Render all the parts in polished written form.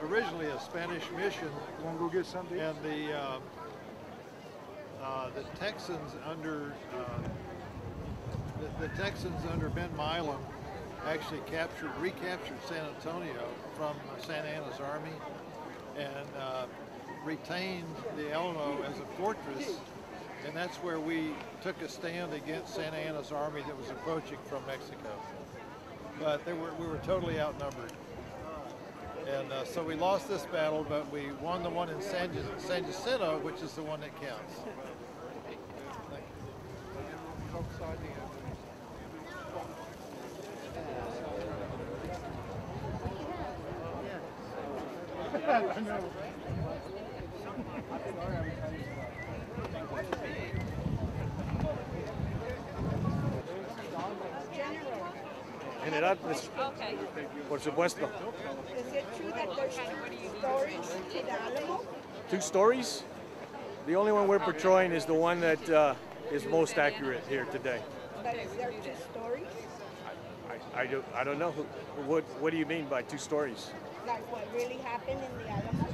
originally a Spanish mission, Want to go get something? and the Texans under the Texans under Ben Milam actually recaptured San Antonio from Santa Anna's army, and retained the Alamo as a fortress, and that's where we took a stand against Santa Anna's army that was approaching from Mexico. But we were totally outnumbered. And so we lost this battle, but we won the one in San Jacinto, which is the one that counts. General, pues, por supuesto. Is it true that there's 2 stories to the Alamo? 2 stories? The only one we're portraying is the one that is most accurate here today. But is there 2 stories? I don't know. What do you mean by 2 stories? Like what really happened in the Alamo?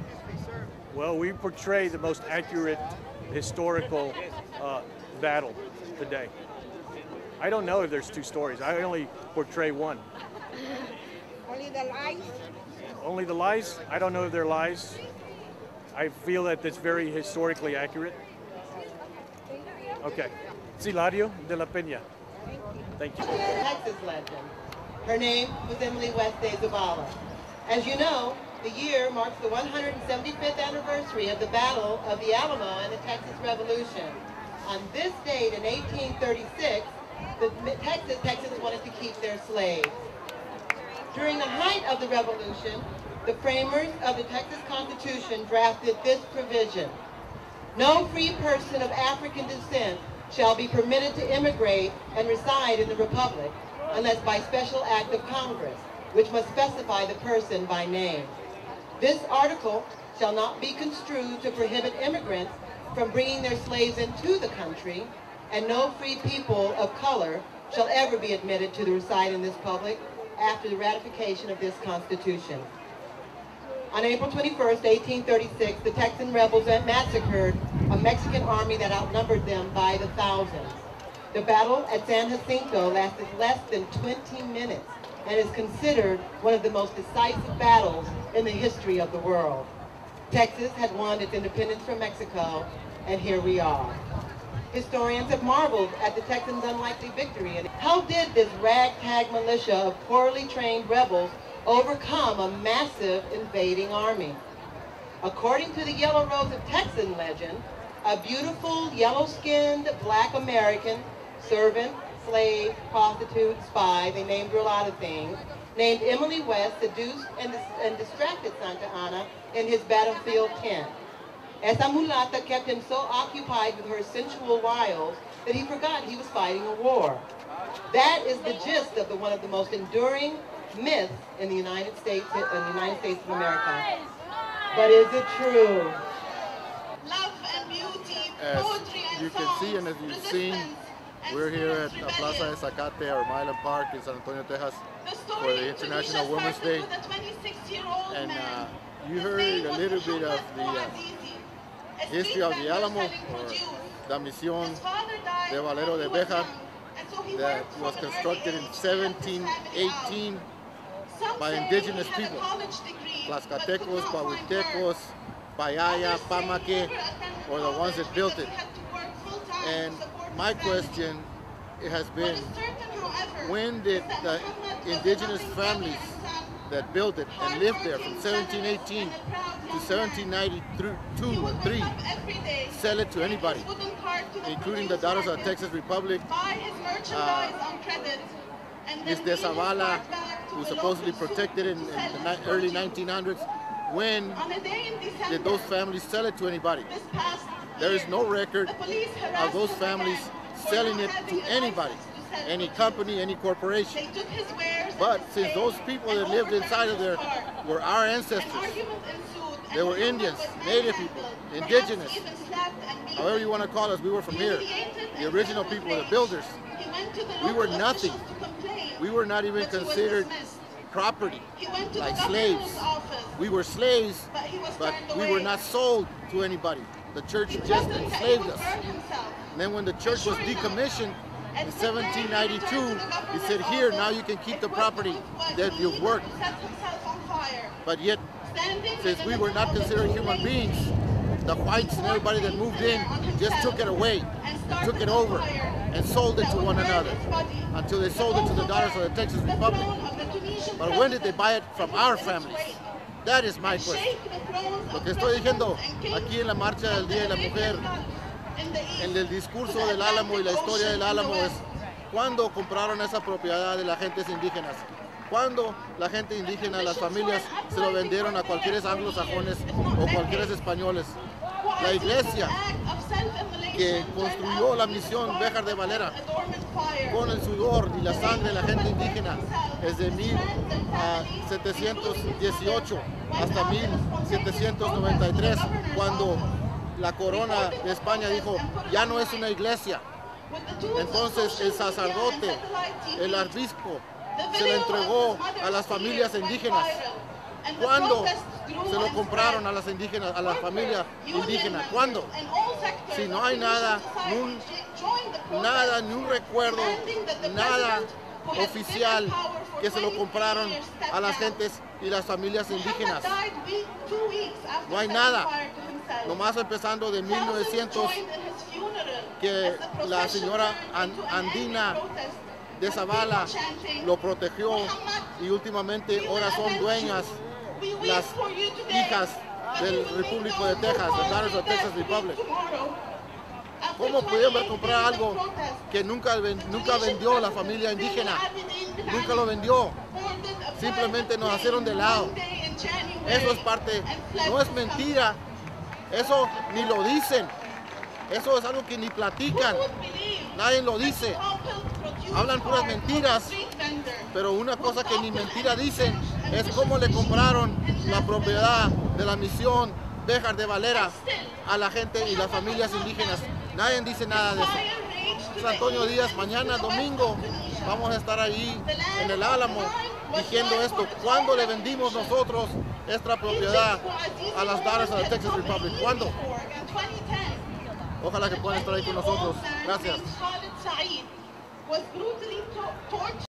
Well, we portray the most accurate historical battle today. I don't know if there's 2 stories. I only portray one. Only the lies? Only the lies? I don't know if they're lies. I feel that it's very historically accurate. Okay. Hilario de la Peña. Thank you. Texas legend. Her name was Emily West de Zavala. As you know, the year marks the 175th anniversary of the Battle of the Alamo and the Texas Revolution. On this date in 1836, Texans wanted to keep their slaves. During the height of the revolution, the framers of the Texas Constitution drafted this provision: no free person of African descent shall be permitted to immigrate and reside in the Republic unless by special act of Congress, which must specify the person by name. This article shall not be construed to prohibit immigrants from bringing their slaves into the country, and no free people of color shall ever be admitted to reside in this public after the ratification of this Constitution. On April 21st, 1836, the Texan rebels massacred a Mexican army that outnumbered them by the thousands. The battle at San Jacinto lasted less than 20 minutes and is considered one of the most decisive battles in the history of the world. Texas had won its independence from Mexico, and here we are. Historians have marveled at the Texans' unlikely victory. And how did this ragtag militia of poorly trained rebels overcome a massive invading army? According to the Yellow Rose of Texan legend, a beautiful yellow-skinned black American, servant, slave, prostitute, spy, they named her a lot of things, named Emily West seduced and distracted Santa Anna in his battlefield tent. Esa mulata kept him so occupied with her sensual wiles that he forgot he was fighting a war. That is the gist of one of the most enduring myths in the United States of America. But is it true? Love and beauty, As poetry and you can see, and as you've seen, we're here at La Plaza de Zacate or Milan Park in San Antonio, Texas for the International Women's Day. And you heard a little bit of the history of the Alamo, or the Mission de Valero de Bejar, that was constructed in 1718 by indigenous people, Tlaxcaltecos, Pahuitecos, Payaya, Pamaque, were the ones that built it. And my question has been, when did the indigenous families that built it and lived there from 1718 to 1792 or 3 sell it to anybody, including the daughters of the Texas Republic, Ms. de Zavala, who supposedly protected it in the early 1900s. When did those families sell it to anybody? There is no record of those families selling it to anybody, any company, any corporation. But since those people that lived inside of there were our ancestors, they were Indians, Native people, Indigenous, however you want to call us, we were from here. The original people, the builders. We were nothing. We were not even considered property, like slaves. we were slaves, but he was but turned we away. were not sold to anybody. The church just enslaved us. And then when the church was decommissioned in 1792, he said, here, now you can keep the property that you've worked. But yet, since we were not considered human beings, the whites and everybody that moved in just took it away, took it over, and sold it to one another until they sold it to the daughters of the Texas Republic. But when did they buy it? From our families. That is my question. Lo que estoy diciendo aquí en la marcha del Día de la Mujer, en el discurso del Álamo y la historia del Álamo es cuándo compraron esa propiedad de las gentes indígenas. Cuando la gente indígena, las familias, se lo vendieron a cualquier anglosajones o cualquier españoles. La iglesia que construyó la misión Bexar de Valero con el sudor y la sangre de la gente indígena desde 1718 hasta 1793, cuando la corona de España dijo, ya no es una iglesia. Entonces el sacerdote, el obispo, se lo entregó a las familias indígenas. ¿Cuándo se lo compraron a las indígenas, a la familia indígena? ¿Cuándo? Si no hay nada, ni un recuerdo, nada oficial que se lo compraron a las gentes y las familias indígenas. No hay nada. Nomás empezando de 1900, que la señora Andina de Zavala lo protegió y últimamente ahora son dueñas las hijas del Repúblico de Texas, the daughters of Texas Republic. ¿Cómo pudieron comprar algo que nunca vendió la familia indígena? Nunca lo vendió. Simplemente nos hicieron de lado. Eso es parte, no es mentira. Eso ni lo dicen. Eso es algo que ni platican. Nadie lo dice. Hablan puras mentiras. Pero una cosa que ni mentira dicen es cómo le compraron la propiedad de la misión Bexar de Valero a la gente y las familias indígenas. Nadie dice nada de eso. San Antonio Díaz, mañana domingo vamos a estar ahí en el Álamo diciendo esto. ¿Cuándo le vendimos nosotros esta propiedad a las daughters of the Texas Republic? ¿Cuándo? Ojalá que puedan estar ahí con nosotros. Gracias.